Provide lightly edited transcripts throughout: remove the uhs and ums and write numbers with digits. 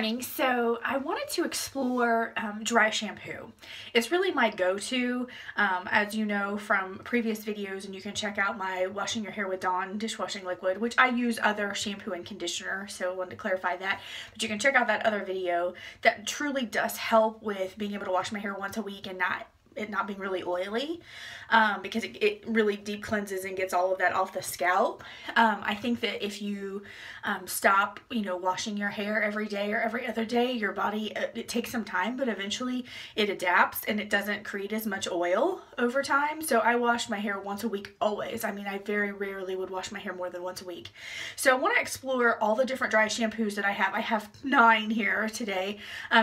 morning. So I wanted to explore dry shampoo. It's really my go-to, as you know from previous videos, and you can check out my Washing Your Hair with Dawn dishwashing liquid, which I use other shampoo and conditioner, so I wanted to clarify that. But you can check out that other video that truly does help with being able to wash my hair once a week and it not being really oily, because it really deep cleanses and gets all of that off the scalp. I think that if you stop, washing your hair every day or every other day, your body, it takes some time, but eventually it adapts and it doesn't create as much oil over time. So I wash my hair once a week always. I mean, I very rarely would wash my hair more than once a week. So I want to explore all the different dry shampoos that I have. I have 9 here today,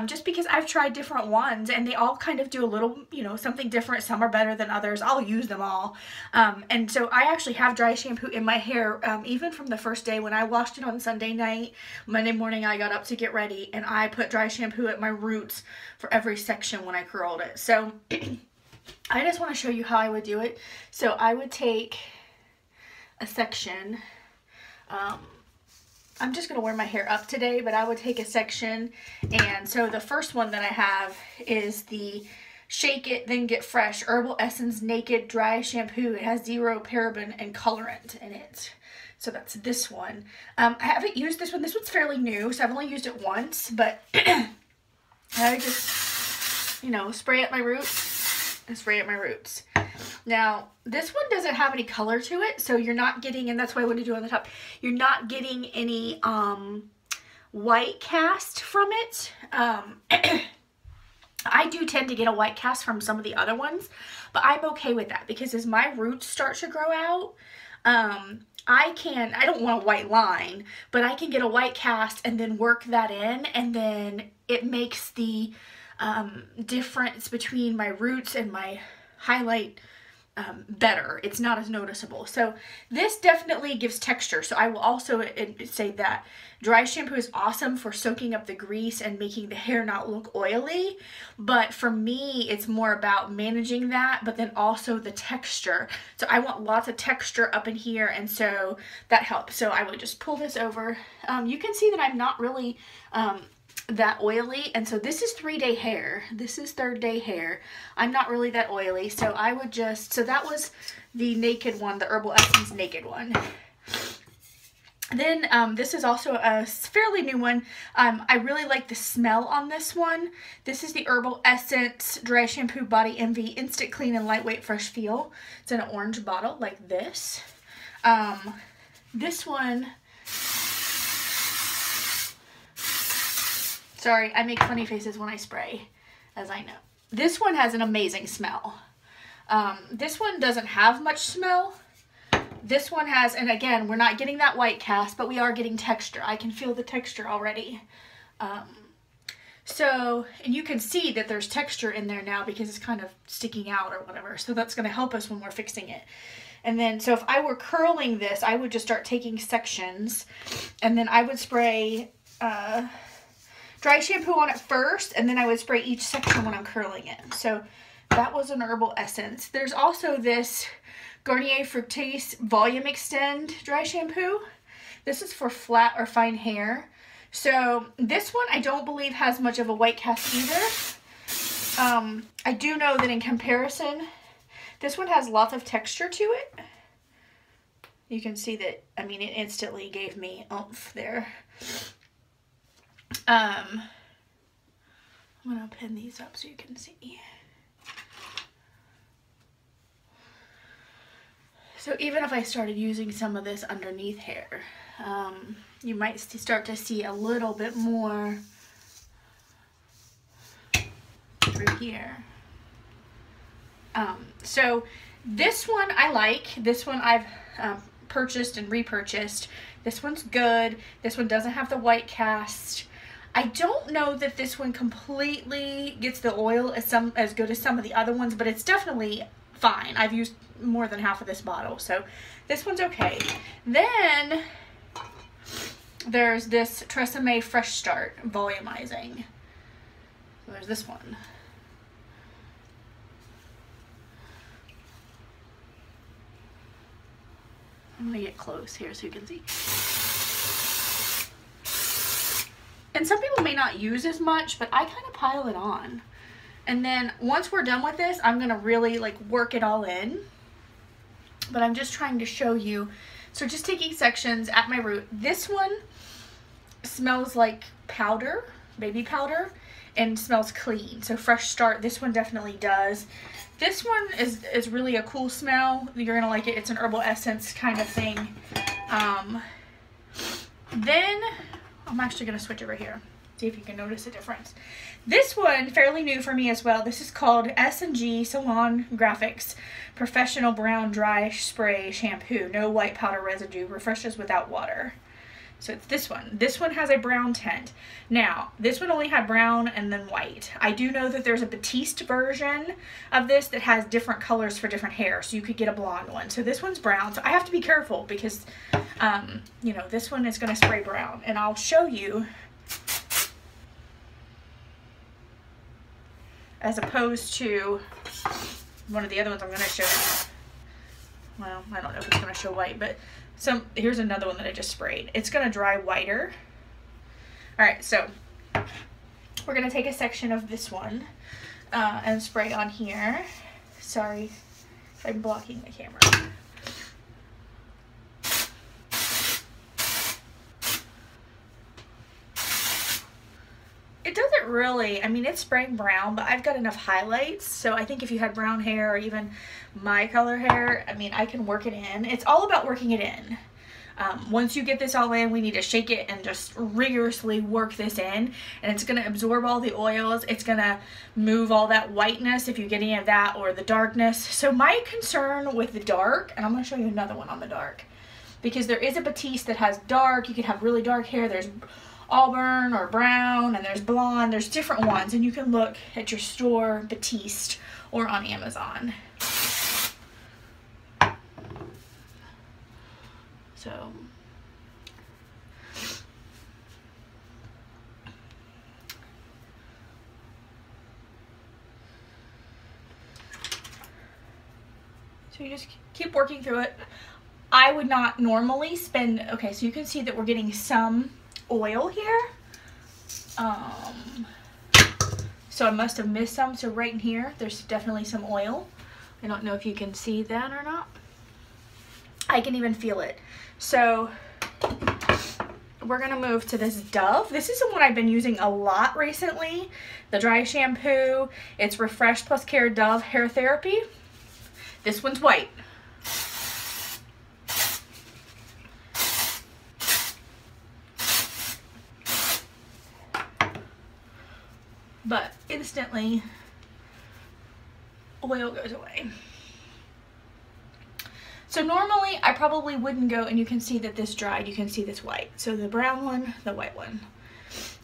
just because I've tried different ones and they all kind of do a little, something different. Some are better than others. I'll use them all. And so I actually have dry shampoo in my hair, even from the first day when I washed it on Sunday night. Monday morning I got up to get ready and I put dry shampoo at my roots for every section when I curled it. So I just want to show you how I would do it. So I would take a section. I'm just going to wear my hair up today, but I would take a section. And so the first one that I have is the Shake It Then Get Fresh Herbal Essence Naked Dry Shampoo. It has 0 paraben and colorant in it. So that's this one. I haven't used this one. This one's fairly new, so I've only used it once, but I just, spray at my roots and spray at my roots. Now, this one doesn't have any color to it, so you're not getting, and that's why I want to do on the top, you're not getting any white cast from it. I do tend to get a white cast from some of the other ones, but I'm okay with that because as my roots start to grow out, I don't want a white line, but I can get a white cast and then work that in, and then it makes the difference between my roots and my highlight better. It's not as noticeable. So this definitely gives texture. So I will also say that dry shampoo is awesome for soaking up the grease and making the hair not look oily. But for me, it's more about managing that, but then also the texture. So I want lots of texture up in here, and so that helps. So I would just pull this over. You can see that I'm not really that oily, and so this is 3-day hair. This is 3rd day hair. I'm not really that oily, so I would just, so that was the naked one, the Herbal Essence naked one. Then this is also a fairly new one. I really like the smell on this one. This is the Herbal Essence Dry Shampoo Body Envy Instant Clean and Lightweight Fresh Feel. It's in an orange bottle like this. This one, sorry, I make funny faces when I spray, as I know. This one has an amazing smell. This one doesn't have much smell. This one has, and again, we're not getting that white cast, but we are getting texture. I can feel the texture already. So, and you can see that there's texture in there now because it's kind of sticking out or whatever. So that's going to help us when we're fixing it. And then, so if I were curling this, I would just start taking sections, and then I would spray dry shampoo on it first, and then I would spray each section when I'm curling it. So that was an Herbal Essence. There's also this Garnier Fructis Volume Extend Dry Shampoo. This is for flat or fine hair. So this one I don't believe has much of a white cast either. I do know that in comparison, this one has lots of texture to it. You can see that, I mean, it instantly gave me oomph there. I'm going to pin these up so you can see. So even if I started using some of this underneath hair, you might start to see a little bit more through here. So this one I like. This one I've purchased and repurchased. This one's good. This one doesn't have the white cast. I don't know that this one completely gets the oil as good as some of the other ones, but it's definitely fine. I've used more than half of this bottle, so this one's okay. Then there's this Tresemme Fresh Start Volumizing. So there's this one. I'm gonna get close here so you can see. And some people may not use as much, but I kind of pile it on. And then once we're done with this, I'm going to really like work it all in. But I'm just trying to show you. So just taking sections at my root. This one smells like powder, baby powder, and smells clean. So Fresh Start, this one definitely does. This one is really a cool smell. You're going to like it. It's an herbal essence kind of thing. Then I'm actually going to switch over here. See if you can notice a difference. This one, fairly new for me as well. This is called S&G Salon Graphics Professional Brown Dry Spray Shampoo. No white powder residue. Refreshes without water. So it's this one. This one has a brown tint. Now, this one only had brown and then white. I do know that there's a Batiste version of this that has different colors for different hair. So you could get a blonde one. So this one's brown. So I have to be careful because, you know, this one is going to spray brown. And I'll show you, as opposed to one of the other ones I'm going to show you. Well, I don't know if it's going to show white, but here's another one that I just sprayed. It's going to dry whiter. All right, so we're going to take a section of this one and spray on here. Sorry if I'm blocking the camera. It doesn't really, I mean, it's spraying brown, but I've got enough highlights. So I think if you had brown hair or even my color hair, I mean, I can work it in. It's all about working it in. Once you get this all in, we need to shake it and just rigorously work this in. And it's going to absorb all the oils. It's going to move all that whiteness if you get any of that, or the darkness. So my concern with the dark, and I'm going to show you another one on the dark, because there is a Batiste that has dark. You can have really dark hair. There's auburn or brown, and there's blonde. There's different ones, and you can look at your store Batiste or on Amazon. So you just keep working through it. I would not normally spend, okay, so you can see that we're getting some oil here. So I must have missed some. So right in here, there's definitely some oil. I don't know if you can see that or not. I can even feel it. So we're gonna move to this Dove. This is the one I've been using a lot recently. The dry shampoo. It's Refresh Plus Care Dove Hair Therapy. This one's white. But instantly, oil goes away. So normally, I probably wouldn't go, and you can see that this dried, you can see this white. So the brown one, the white one.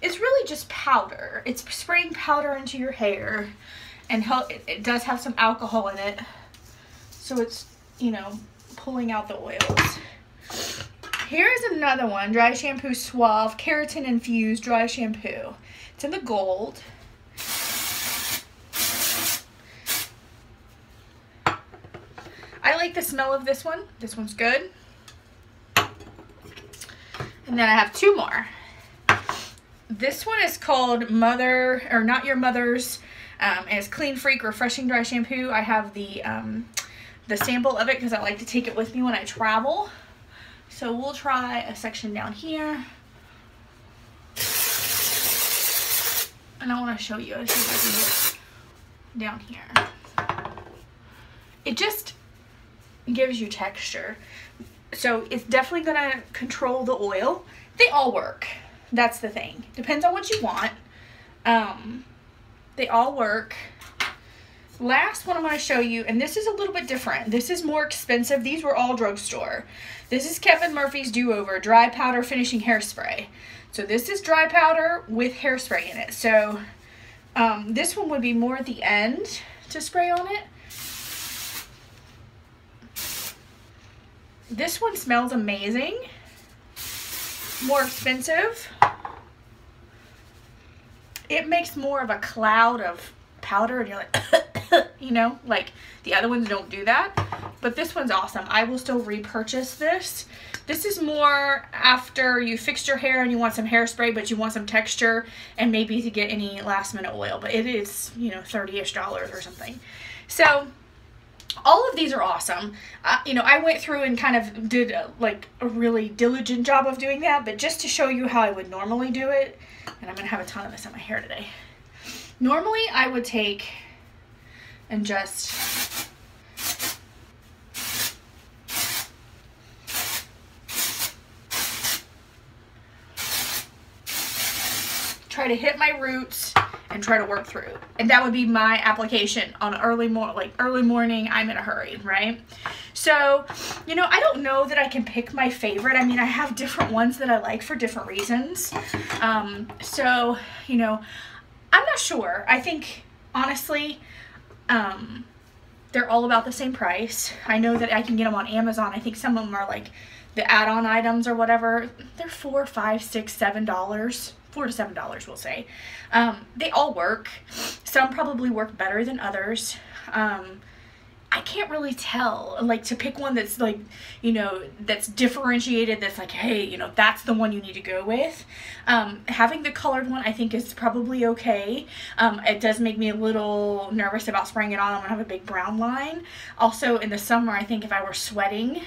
It's really just powder. It's spraying powder into your hair, and it does have some alcohol in it. So it's, you know, pulling out the oils. Here's another one, Dry Shampoo Suave Keratin Infused Dry Shampoo. It's in the gold. I like the smell of this one. This one's good. And then I have two more. This one is called Mother, or Not Your Mother's, and it's Clean Freak Refreshing Dry Shampoo. I have the sample of it because I like to take it with me when I travel. So we'll try a section down here. And I want to show you, see if I can get down here. It just gives you texture. So it's definitely going to control the oil. They all work. That's the thing. Depends on what you want. They all work. Last one I'm going to show you, and this is a little bit different. This is more expensive. These were all drugstore. This is Kevin Murphy's Do-Over Dry Powder Finishing Hairspray. So this is dry powder with hairspray in it. So this one would be more at the end to spray on it. This one smells amazing. More expensive. It makes more of a cloud of powder and you're like, you know, like the other ones don't do that. But this one's awesome. I will still repurchase this. This is more after you fixed your hair and you want some hairspray, but you want some texture and maybe to get any last minute oil. But it is, you know, $30-ish or something. So all of these are awesome. You know, I went through and kind of did like a really diligent job of doing that, but just to show you how I would normally do it, and I'm going to have a ton of this in my hair today. Normally I would take and just try to hit my roots and try to work through. And that would be my application on early morning, I'm in a hurry, right? So, you know, I don't know that I can pick my favorite. I mean, I have different ones that I like for different reasons. So, you know, I'm not sure. I think, honestly, they're all about the same price. I know that I can get them on Amazon. I think some of them are like the add-on items or whatever. They're $4, $5, $6, $7. $4 to $7, we'll say. They all work. Some probably work better than others. I can't really tell, like, to pick one that's like, you know, that's differentiated, that's like, hey, you know, that's the one you need to go with. Having the colored one I think is probably okay. It does make me a little nervous about spraying it on. I'm gonna have a big brown line. Also in the summer, I think if I were sweating,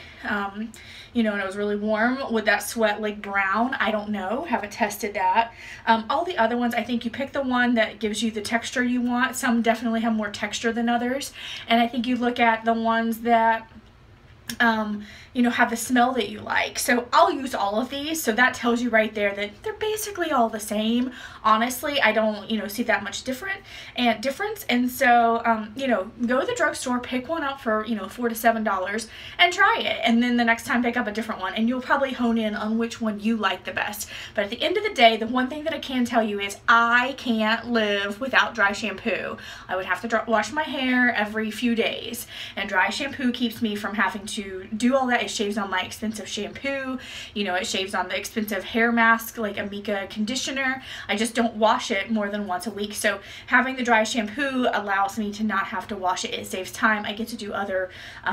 you know, and it was really warm, would that sweat like brown? I don't know, haven't tested that. All the other ones, I think you pick the one that gives you the texture you want. Some definitely have more texture than others, and I think you look at the ones that you know, have the smell that you like. So I'll use all of these, so that tells you right there that they're basically all the same. Honestly, I don't, you know, see that much difference. And so, you know, go to the drugstore, pick one up for, you know, $4 to $7 and try it. And then the next time pick up a different one, and you'll probably hone in on which one you like the best. But at the end of the day, the one thing that I can tell you is I can't live without dry shampoo. I would have to wash my hair every few days, and dry shampoo keeps me from having to do all that. It shaves on my expensive shampoo, you know, it shaves on the expensive hair mask like a Mika conditioner. I just don't wash it more than once a week. So having the dry shampoo allows me to not have to wash it. It saves time. I get to do other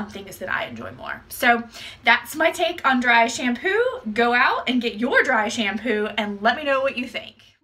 things that I enjoy more. So that's my take on dry shampoo. Go out and get your dry shampoo and let me know what you think.